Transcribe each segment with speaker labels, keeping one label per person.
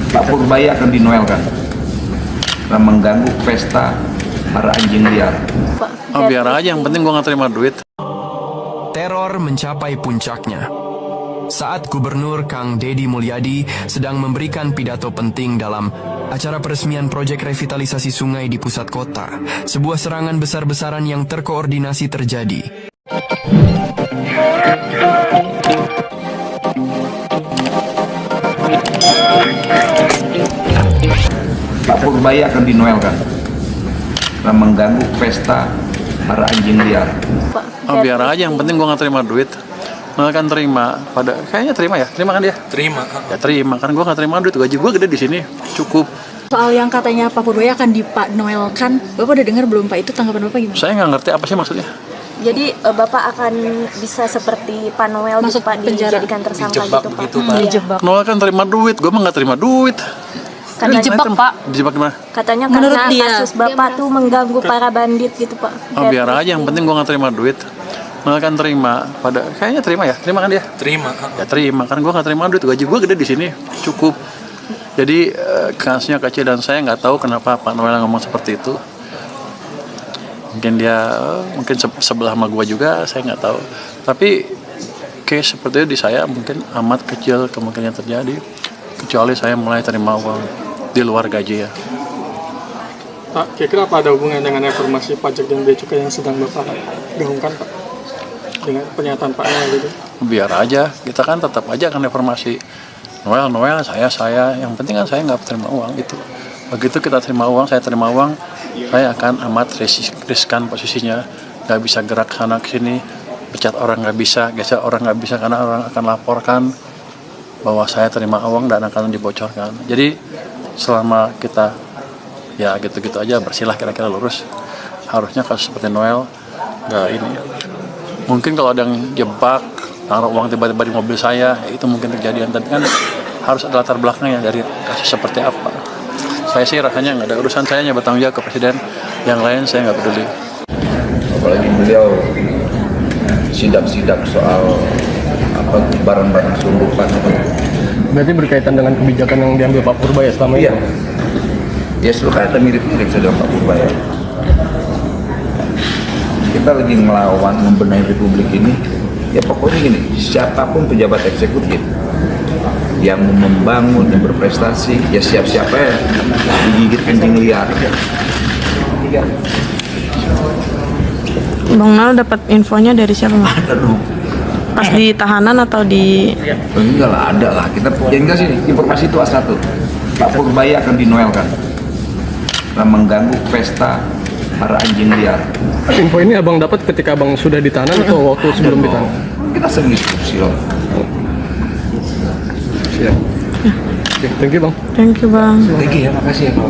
Speaker 1: Pak Purbaya akan dinoelkan karena mengganggu pesta para anjing liar.
Speaker 2: Oh, biar aja, yang penting gua nggak terima duit.
Speaker 3: Teror mencapai puncaknya saat Gubernur Kang Deddy Mulyadi sedang memberikan pidato penting dalam acara peresmian proyek revitalisasi sungai di pusat kota. Sebuah serangan besar-besaran yang terkoordinasi terjadi.
Speaker 1: Pak Purbaya akan dinoelkan karena mengganggu pesta para anjing liar.
Speaker 2: Oh, biar aja, yang penting gua nggak terima duit. Nggak akan terima, kayaknya terima ya, terima kan dia?
Speaker 4: Terima.
Speaker 2: Ya terima, kan gua nggak terima duit, gaji gua gede di sini, cukup.
Speaker 5: Soal yang katanya Pak Purbaya akan dipanoelkan, Bapak udah dengar belum Pak? Itu tanggapan Bapak gimana?
Speaker 2: Saya nggak ngerti apa sih maksudnya.
Speaker 6: Jadi Bapak akan bisa seperti Pak Noel
Speaker 5: Masuk
Speaker 6: gitu Pak,
Speaker 5: penjara.
Speaker 6: dijadikan tersangka
Speaker 4: Dijebak
Speaker 6: gitu Pak.
Speaker 4: begitu, Pak.
Speaker 5: Dijebak.
Speaker 2: Noel kan terima duit, gua mah nggak terima duit.
Speaker 5: Dijebak, Pak.
Speaker 2: Dijebak gimana?
Speaker 6: Katanya
Speaker 5: Menurut
Speaker 6: karena
Speaker 5: dia.
Speaker 6: kasus Bapak tuh mengganggu para bandit gitu Pak.
Speaker 2: Oh, biar aja, yang penting gua nggak terima duit. Nggak akan terima, kayaknya terima ya, terima kan dia?
Speaker 4: Terima.
Speaker 2: Ya terima, kan gua nggak terima duit, gaji gua gede di sini, cukup. Jadi kasusnya kecil dan saya nggak tahu kenapa Pak Noel ngomong seperti itu. Mungkin dia sebelah sama gua juga, saya nggak tahu. Tapi case seperti itu di saya mungkin amat kecil kemungkinan terjadi, kecuali saya mulai terima uang di luar gaji ya.
Speaker 7: Pak, kira-kira apa ada hubungan dengan reformasi pajak dan bea cukai yang sedang Bapak gaungkan, Pak? Dengan pernyataan Pak Noel gitu?
Speaker 2: Biar aja, kita kan tetap aja akan reformasi. Noel, saya. Yang penting kan saya nggak terima uang gitu. Begitu kita terima uang, saya terima uang, saya akan amat riskan posisinya. Nggak bisa gerak sana ke sini, pecat orang nggak bisa, geser orang nggak bisa karena orang akan laporkan bahwa saya terima uang dan akan dibocorkan. Jadi selama kita ya gitu-gitu aja bersihlah, kira-kira lurus. Harusnya kasus seperti Noel nggak ini. Mungkin kalau ada yang jebak taruh uang tiba-tiba di mobil saya, ya itu mungkin kejadian. Tapi kan harus ada latar belakangnya dari kasus seperti apa. Saya sih rasanya nggak ada urusan, saya hanya bertanggung jawab ke presiden. Yang lain saya nggak peduli.
Speaker 1: Apalagi beliau sidak-sidak soal barang-barang selundupan.
Speaker 7: Berarti berkaitan dengan kebijakan yang diambil Pak Purbaya selama ini?
Speaker 1: Iya. Ya selalu kata mirip-mirip saja Pak Purbaya. Kita lagi melawan, membenahi republik ini. Ya pokoknya gini, siapapun pejabat eksekutif yang membangun, yang berprestasi, ya siap-siap ya digigit anjing liar.
Speaker 8: Bang Nal dapat infonya dari siapa, Mas?
Speaker 1: Ada dong.
Speaker 8: Pas di tahanan atau di...
Speaker 1: Enggak lah, ada lah. Kita yang enggak sih, informasi itu A1. Pak Purbaya akan dinoelkan karena mengganggu pesta para anjing liar.
Speaker 7: Info ini Abang dapat ketika Abang sudah di tahanan atau waktu sebelum di tahanan?
Speaker 1: Kita sering diskusi loh.
Speaker 7: Siap. Oke, thank you Bang.
Speaker 8: Thank you, Bang.
Speaker 1: Lagi ya, makasih ya Pak.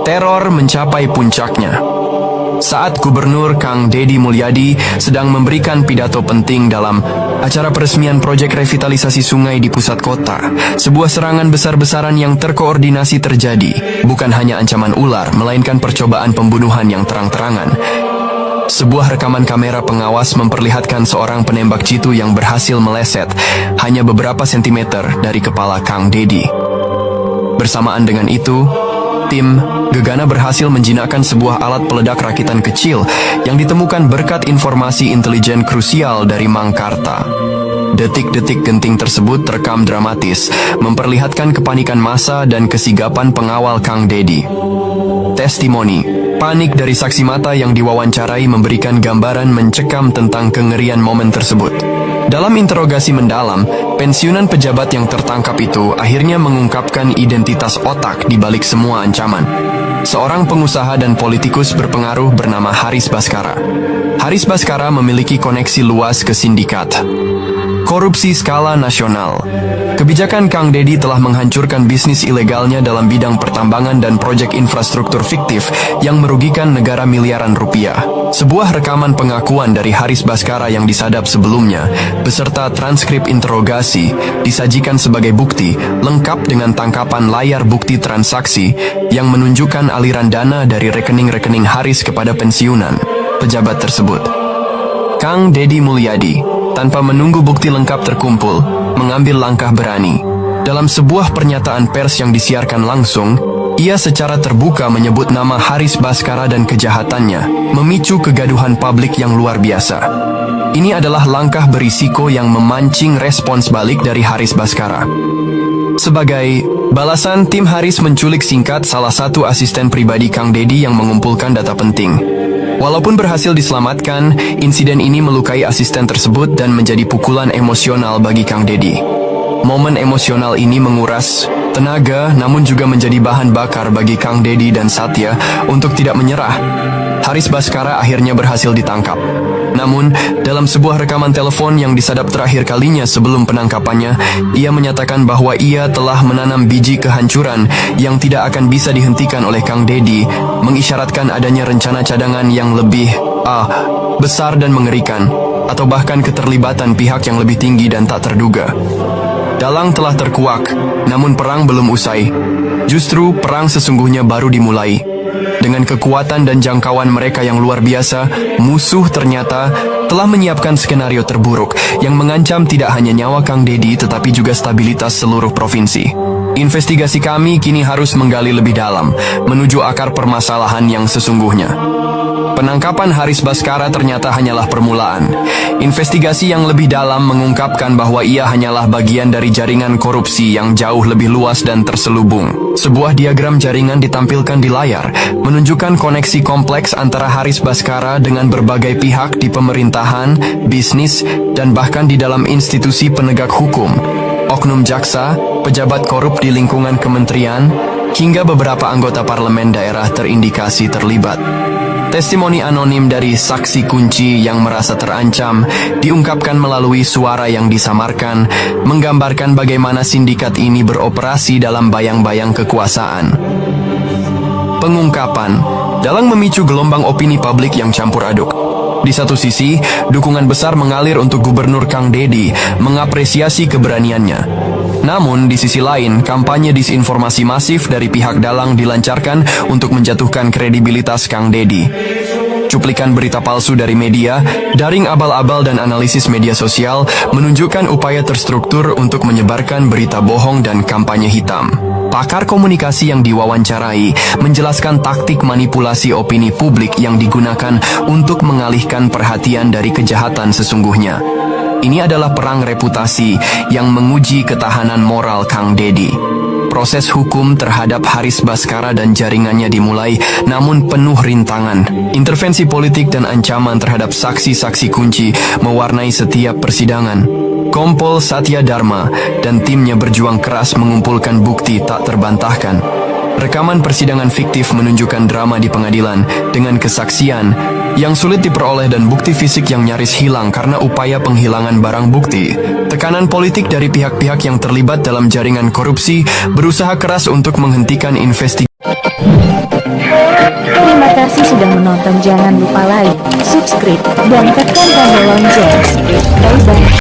Speaker 3: Teror mencapai puncaknya saat Gubernur Kang Deddy Mulyadi sedang memberikan pidato penting dalam acara peresmian proyek revitalisasi sungai di pusat kota. Sebuah serangan besar-besaran yang terkoordinasi terjadi. Bukan hanya ancaman ular, melainkan percobaan pembunuhan yang terang-terangan. Sebuah rekaman kamera pengawas memperlihatkan seorang penembak jitu yang berhasil meleset hanya beberapa sentimeter dari kepala Kang Deddy. Bersamaan dengan itu, tim Gegana berhasil menjinakkan sebuah alat peledak rakitan kecil yang ditemukan berkat informasi intelijen krusial dari Mangkarta. Detik-detik genting tersebut terekam dramatis, memperlihatkan kepanikan massa dan kesigapan pengawal Kang Deddy. Testimoni, panik dari saksi mata yang diwawancarai memberikan gambaran mencekam tentang kengerian momen tersebut. Dalam interogasi mendalam, pensiunan pejabat yang tertangkap itu akhirnya mengungkapkan identitas otak di balik semua ancaman. Seorang pengusaha dan politikus berpengaruh bernama Haris Baskara. Haris Baskara memiliki koneksi luas ke sindikat. korupsi skala nasional. Kebijakan Kang Deddy telah menghancurkan bisnis ilegalnya dalam bidang pertambangan dan proyek infrastruktur fiktif yang merugikan negara miliaran rupiah. Sebuah rekaman pengakuan dari Haris Bhaskara yang disadap sebelumnya, beserta transkrip interogasi, disajikan sebagai bukti, lengkap dengan tangkapan layar bukti transaksi yang menunjukkan aliran dana dari rekening-rekening Haris kepada pensiunan pejabat tersebut. Kang Deddy Mulyadi, tanpa menunggu bukti lengkap terkumpul, mengambil langkah berani. Dalam sebuah pernyataan pers yang disiarkan langsung, ia secara terbuka menyebut nama Haris Bhaskara dan kejahatannya, memicu kegaduhan publik yang luar biasa. Ini adalah langkah berisiko yang memancing respons balik dari Haris Bhaskara. Sebagai balasan, tim Haris menculik singkat salah satu asisten pribadi Kang Deddy yang mengumpulkan data penting. Walaupun berhasil diselamatkan, insiden ini melukai asisten tersebut dan menjadi pukulan emosional bagi Kang Deddy. Momen emosional ini menguras tenaga, namun juga menjadi bahan bakar bagi Kang Deddy dan Satya untuk tidak menyerah. Haris Bhaskara akhirnya berhasil ditangkap. Namun, dalam sebuah rekaman telepon yang disadap terakhir kalinya sebelum penangkapannya, ia menyatakan bahwa ia telah menanam biji kehancuran yang tidak akan bisa dihentikan oleh Kang Deddy, mengisyaratkan adanya rencana cadangan yang lebih besar dan mengerikan, atau bahkan keterlibatan pihak yang lebih tinggi dan tak terduga. Dalang telah terkuak, namun perang belum usai. Justru perang sesungguhnya baru dimulai. Dengan kekuatan dan jangkauan mereka yang luar biasa, musuh ternyata telah menyiapkan skenario terburuk yang mengancam tidak hanya nyawa Kang Deddy tetapi juga stabilitas seluruh provinsi. Investigasi kami kini harus menggali lebih dalam, menuju akar permasalahan yang sesungguhnya. Penangkapan Haris Bhaskara ternyata hanyalah permulaan. Investigasi yang lebih dalam mengungkapkan bahwa ia hanyalah bagian dari jaringan korupsi yang jauh lebih luas dan terselubung. Sebuah diagram jaringan ditampilkan di layar, menunjukkan koneksi kompleks antara Haris Bhaskara dengan berbagai pihak di pemerintahan, bisnis, dan bahkan di dalam institusi penegak hukum. Oknum jaksa, pejabat korup di lingkungan kementerian, hingga beberapa anggota parlemen daerah terindikasi terlibat. Testimoni anonim dari saksi kunci yang merasa terancam diungkapkan melalui suara yang disamarkan, menggambarkan bagaimana sindikat ini beroperasi dalam bayang-bayang kekuasaan. Pengungkapan dalang memicu gelombang opini publik yang campur aduk. Di satu sisi, dukungan besar mengalir untuk Gubernur Kang Deddy, mengapresiasi keberaniannya. Namun, di sisi lain, kampanye disinformasi masif dari pihak dalang dilancarkan untuk menjatuhkan kredibilitas Kang Deddy. Cuplikan berita palsu dari media, daring abal-abal dan analisis media sosial menunjukkan upaya terstruktur untuk menyebarkan berita bohong dan kampanye hitam. Pakar komunikasi yang diwawancarai menjelaskan taktik manipulasi opini publik yang digunakan untuk mengalihkan perhatian dari kejahatan sesungguhnya. Ini adalah perang reputasi yang menguji ketahanan moral Kang Deddy. Proses hukum terhadap Haris Bhaskara dan jaringannya dimulai, namun penuh rintangan. Intervensi politik dan ancaman terhadap saksi-saksi kunci mewarnai setiap persidangan. Kompol Satya Dharma dan timnya berjuang keras mengumpulkan bukti tak terbantahkan. Rekaman persidangan fiktif menunjukkan drama di pengadilan dengan kesaksian yang sulit diperoleh dan bukti fisik yang nyaris hilang karena upaya penghilangan barang bukti. Tekanan politik dari pihak-pihak yang terlibat dalam jaringan korupsi berusaha keras untuk menghentikan investigasi.
Speaker 6: Terima kasih sudah menonton. Jangan lupa like, subscribe, dan tekan tombol lonceng. Bye-bye.